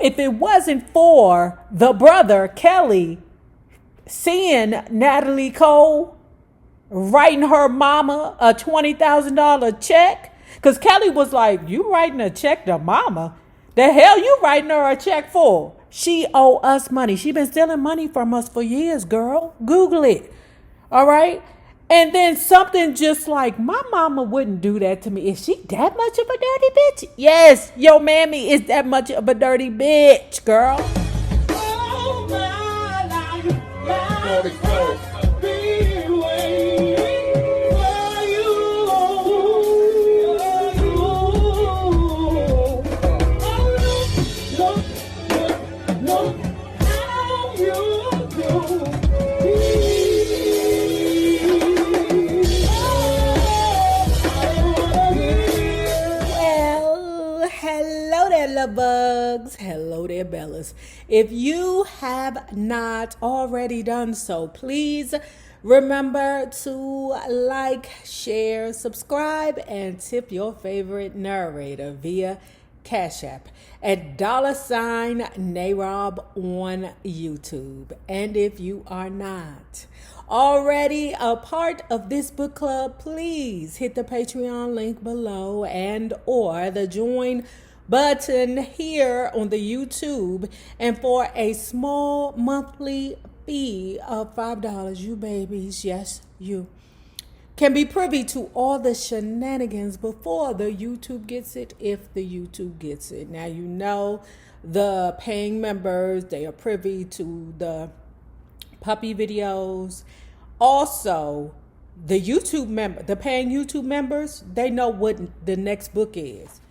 if it wasn't for the brother, Kelly, seeing Natalie Cole writing her mama a $20,000 check, because Kelly was like, you writing a check to mama? The hell you writing her a check for? She owe us money. She been stealing money from us for years, girl. Google it. All right? And then something just like, my mama wouldn't do that to me. Is she that much of a dirty bitch? Yes, your mammy is that much of a dirty bitch, girl. Oh, my life, be waiting for you. No, how you do. Hello there, love bugs. Hello there, Bellas. If you have not already done so, please remember to like, share, subscribe, and tip your favorite narrator via Cash App at $NAROB on YouTube. And if you are not already a part of this book club, please hit the Patreon link below and or the join button here on the YouTube. And for a small monthly fee of $5, you babies, yes, you can be privy to all the shenanigans before the YouTube gets it, if the YouTube gets it. Now, you know, the paying members, they are privy to the puppy videos. Also, the paying YouTube members, they know what the next book is.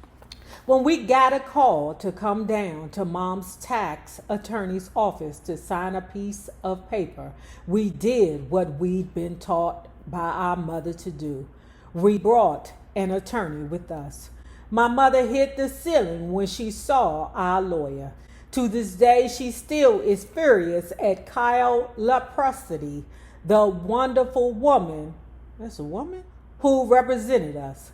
When we got a call to come down to Mom's tax attorney's office to sign a piece of paper, we did what we'd been taught by our mother to do. We brought an attorney with us. My mother hit the ceiling when she saw our lawyer. To this day, she still is furious at Kyle Leprosity, the wonderful woman, that's a woman, who represented us.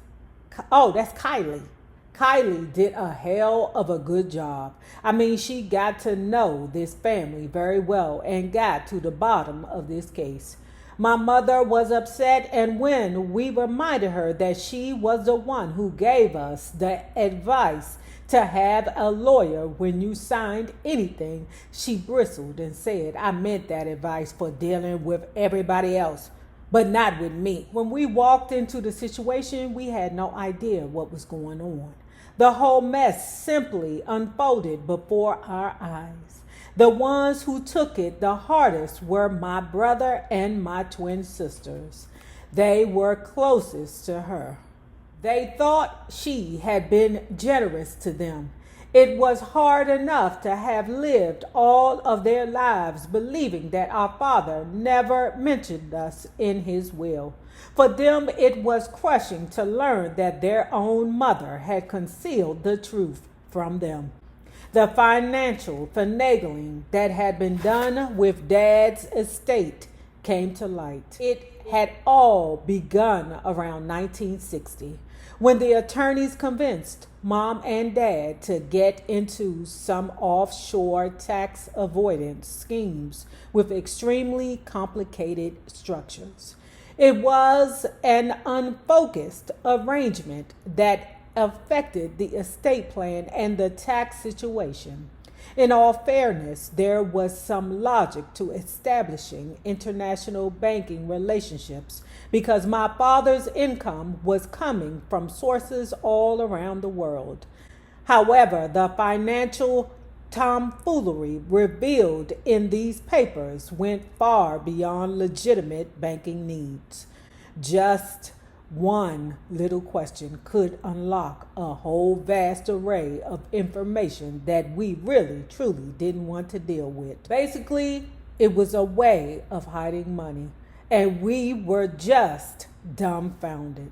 Oh, that's Kylie. Kylie did a hell of a good job. I mean, she got to know this family very well and got to the bottom of this case. My mother was upset, and when we reminded her that she was the one who gave us the advice to have a lawyer when you signed anything, she bristled and said, I meant that advice for dealing with everybody else, but not with me. When we walked into the situation, we had no idea what was going on. The whole mess simply unfolded before our eyes. The ones who took it the hardest were my brother and my twin sisters. They were closest to her. They thought she had been generous to them. It was hard enough to have lived all of their lives believing that our father never mentioned us in his will. For them, it was crushing to learn that their own mother had concealed the truth from them. The financial finagling that had been done with Dad's estate came to light. It had all begun around 1960, when the attorneys convinced Mom and Dad to get into some offshore tax avoidance schemes with extremely complicated structures. It was an unfocused arrangement that affected the estate plan and the tax situation. In all fairness, there was some logic to establishing international banking relationships because my father's income was coming from sources all around the world. However, the financial tomfoolery revealed in these papers went far beyond legitimate banking needs. Just one little question could unlock a whole vast array of information that we really, truly didn't want to deal with. Basically, it was a way of hiding money, and we were just dumbfounded.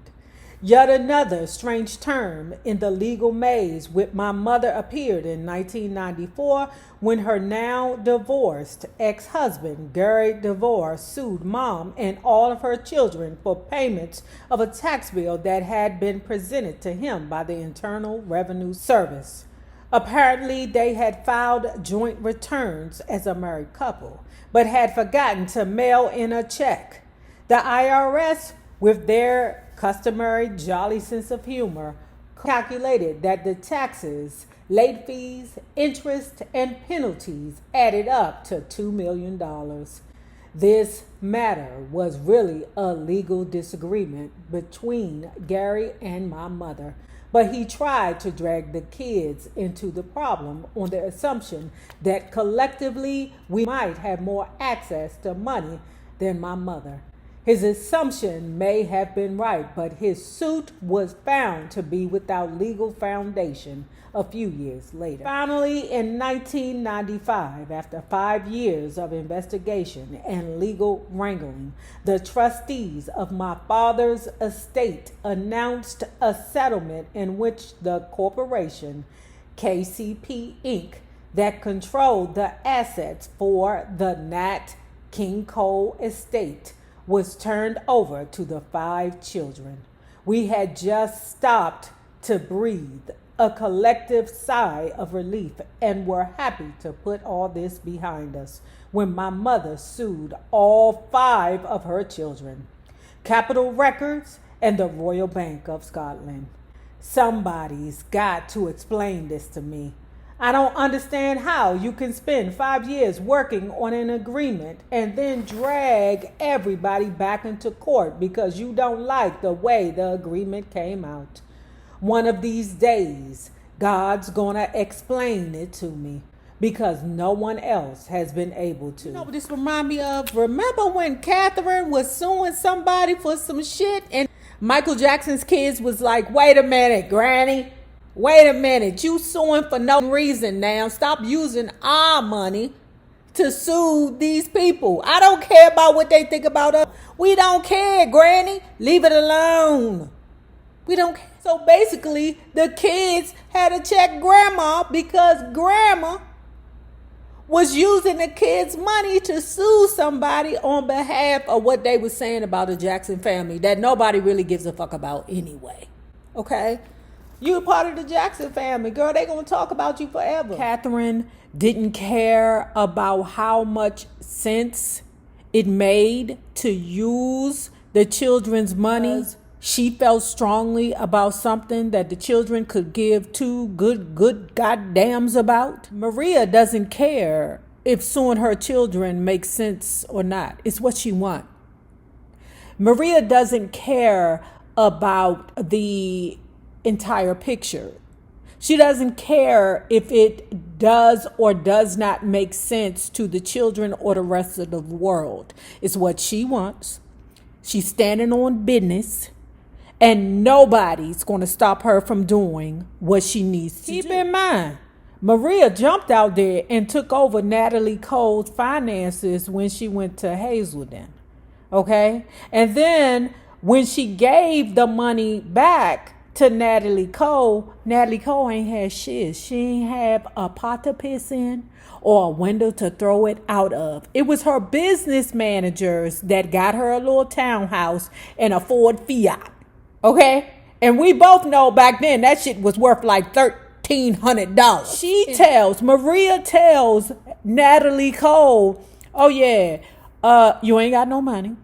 Yet another strange term in the legal maze with my mother appeared in 1994 when her now divorced ex-husband, Gary DeVore, sued Mom and all of her children for payments of a tax bill that had been presented to him by the Internal Revenue Service. Apparently, they had filed joint returns as a married couple, but had forgotten to mail in a check. The IRS, with their customary jolly sense of humor, calculated that the taxes, late fees, interest, and penalties added up to $2 million. This matter was really a legal disagreement between Gary and my mother, but he tried to drag the kids into the problem on the assumption that collectively we might have more access to money than my mother. His assumption may have been right, but his suit was found to be without legal foundation a few years later. Finally, in 1995, after 5 years of investigation and legal wrangling, the trustees of my father's estate announced a settlement in which the corporation, KCP Inc., that controlled the assets for the Nat King Cole estate was turned over to the 5 children. We had just stopped to breathe a collective sigh of relief and were happy to put all this behind us when my mother sued all 5 of her children, Capitol Records and the Royal Bank of Scotland. Somebody's got to explain this to me. I don't understand how you can spend 5 years working on an agreement and then drag everybody back into court because you don't like the way the agreement came out. One of these days, God's gonna explain it to me because no one else has been able to. You know what this remind me of? Remember when Catherine was suing somebody for some shit and Michael Jackson's kids was like, wait a minute, Granny. Wait a minute, you suing for no reason now. Stop using our money to sue these people. I don't care about what they think about us. We don't care, Granny. Leave it alone. We don't care. So basically, the kids had to check Grandma because Grandma was using the kids' money to sue somebody on behalf of what they were saying about the Jackson family that nobody really gives a fuck about anyway. Okay? You're part of the Jackson family, girl. They're going to talk about you forever. Catherine didn't care about how much sense it made to use the children's money. She felt strongly about something that the children could give two good goddams about. Maria doesn't care if suing her children makes sense or not. It's what she wants. Maria doesn't care about the entire picture. She doesn't care if it does or does not make sense to the children or the rest of the world. It's what she wants. She's standing on business, and nobody's going to stop her from doing what she needs to do. Keep in mind, Maria jumped out there and took over Natalie Cole's finances when she went to Hazelden. Okay? And then when she gave the money back to Natalie Cole ain't had shit. She ain't have a pot to piss in or a window to throw it out of. It was her business managers that got her a little townhouse and a Ford Fiat. Okay? And we both know back then that shit was worth like $1,300. Maria tells Natalie Cole, oh yeah, you ain't got no money.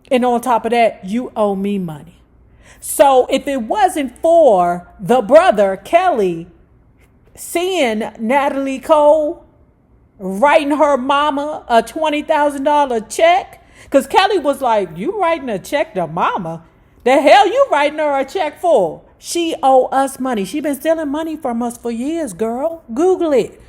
And on top of that, you owe me money. So if it wasn't for the brother, Kelly, seeing Natalie Cole writing her mama a $20,000 check, because Kelly was like, you writing a check to mama? The hell you writing her a check for? She owe us money. She been stealing money from us for years, girl. Google it.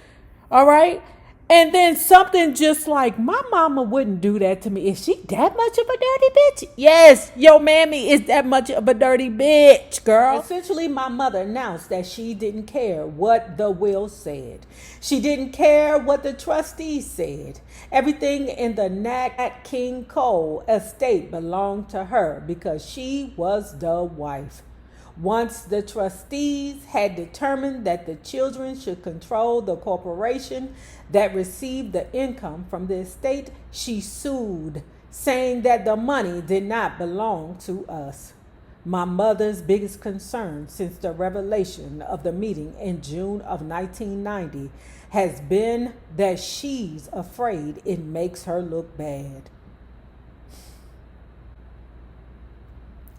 All right? And then something just like, my mama wouldn't do that to me. Is she that much of a dirty bitch? Yes, your mammy is that much of a dirty bitch, girl. Essentially, my mother announced that she didn't care what the will said. She didn't care what the trustees said. Everything in the Nat King Cole estate belonged to her because she was the wife. Once the trustees had determined that the children should control the corporation that received the income from the estate, she sued, saying that the money did not belong to us. My mother's biggest concern since the revelation of the meeting in June of 1990 has been that she's afraid it makes her look bad.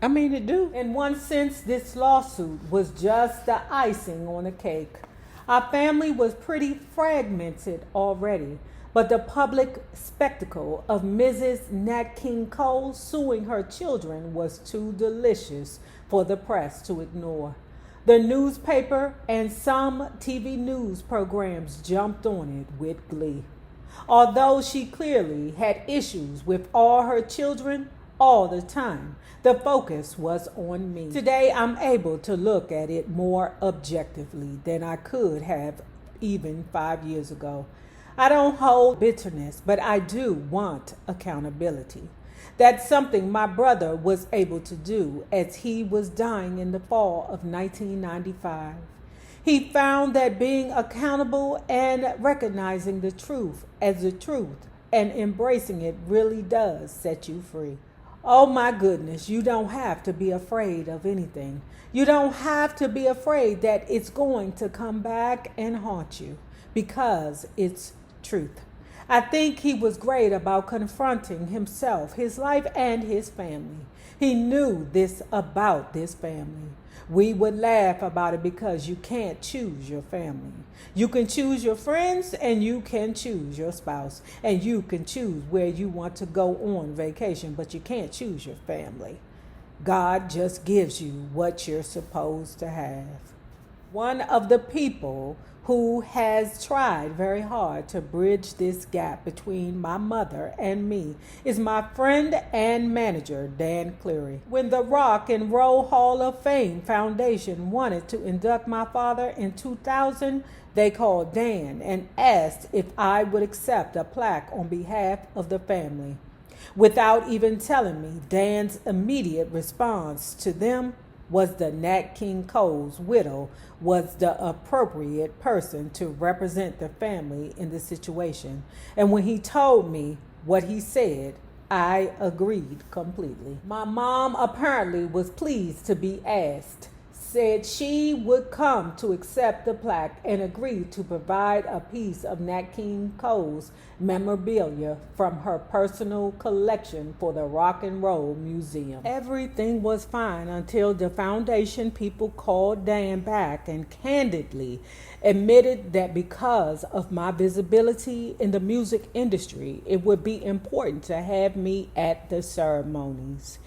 I mean, it do. In one sense, this lawsuit was just the icing on the cake. Our family was pretty fragmented already, but the public spectacle of Mrs. Nat King Cole suing her children was too delicious for the press to ignore. The newspaper and some TV news programs jumped on it with glee. Although she clearly had issues with all her children all the time, the focus was on me. Today, I'm able to look at it more objectively than I could have even 5 years ago. I don't hold bitterness, but I do want accountability. That's something my brother was able to do as he was dying in the fall of 1995. He found that being accountable and recognizing the truth as the truth and embracing it really does set you free. Oh my goodness, you don't have to be afraid of anything. You don't have to be afraid that it's going to come back and haunt you because it's truth. I think he was great about confronting himself, his life, and his family. He knew this about this family. We would laugh about it because you can't choose your family. You can choose your friends and you can choose your spouse and you can choose where you want to go on vacation, but you can't choose your family. God just gives you what you're supposed to have. One of the people who has tried very hard to bridge this gap between my mother and me is my friend and manager, Dan Cleary. When the Rock and Roll Hall of Fame Foundation wanted to induct my father in 2000, they called Dan and asked if I would accept a plaque on behalf of the family. Without even telling me, Dan's immediate response to them was the Nat King Cole's widow was the appropriate person to represent the family in the situation. And when he told me what he said, I agreed completely. My mom apparently was pleased to be asked, said she would come to accept the plaque and agreed to provide a piece of Nat King Cole's memorabilia from her personal collection for the Rock and Roll Museum. Everything was fine until the foundation people called Dan back and candidly admitted that because of my visibility in the music industry, it would be important to have me at the ceremonies.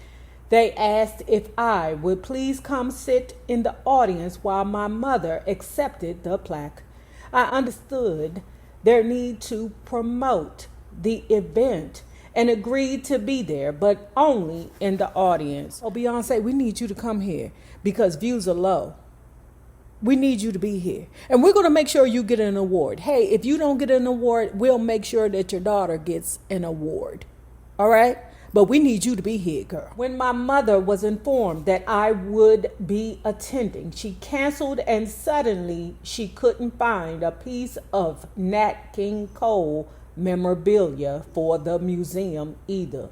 They asked if I would please come sit in the audience while my mother accepted the plaque. I understood their need to promote the event and agreed to be there, but only in the audience. Oh, Beyonce, we need you to come here because views are low. We need you to be here. And we're going to make sure you get an award. Hey, if you don't get an award, we'll make sure that your daughter gets an award. All right? But we need you to be here, girl. When my mother was informed that I would be attending, she canceled and suddenly she couldn't find a piece of Nat King Cole memorabilia for the museum either.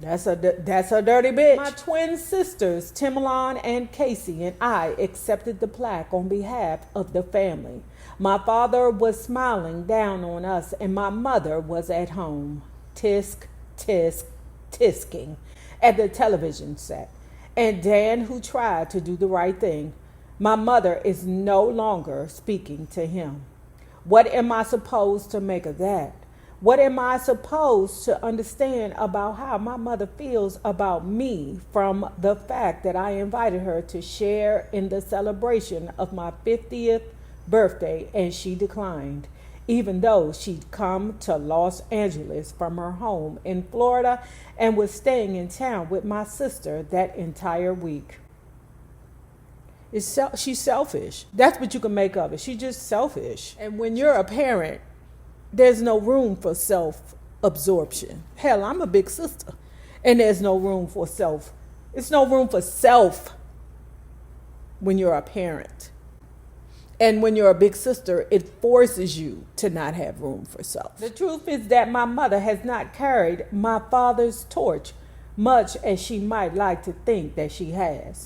That's a dirty bitch. My twin sisters, Timalon and Casey, and I accepted the plaque on behalf of the family. My father was smiling down on us and my mother was at home. Tisk, tisking at the television set. And Dan, who tried to do the right thing, my mother is no longer speaking to him. What am I supposed to make of that? What am I supposed to understand about how my mother feels about me from the fact that I invited her to share in the celebration of my 50th birthday and she declined? Even though she'd come to Los Angeles from her home in Florida and was staying in town with my sister that entire week. She's selfish. That's what you can make of it. She's just selfish. And when you're a parent, there's no room for self-absorption. Hell, I'm a big sister. And there's no room for self. It's no room for self when you're a parent. And when you're a big sister, it forces you to not have room for self. The truth is that my mother has not carried my father's torch much as she might like to think that she has.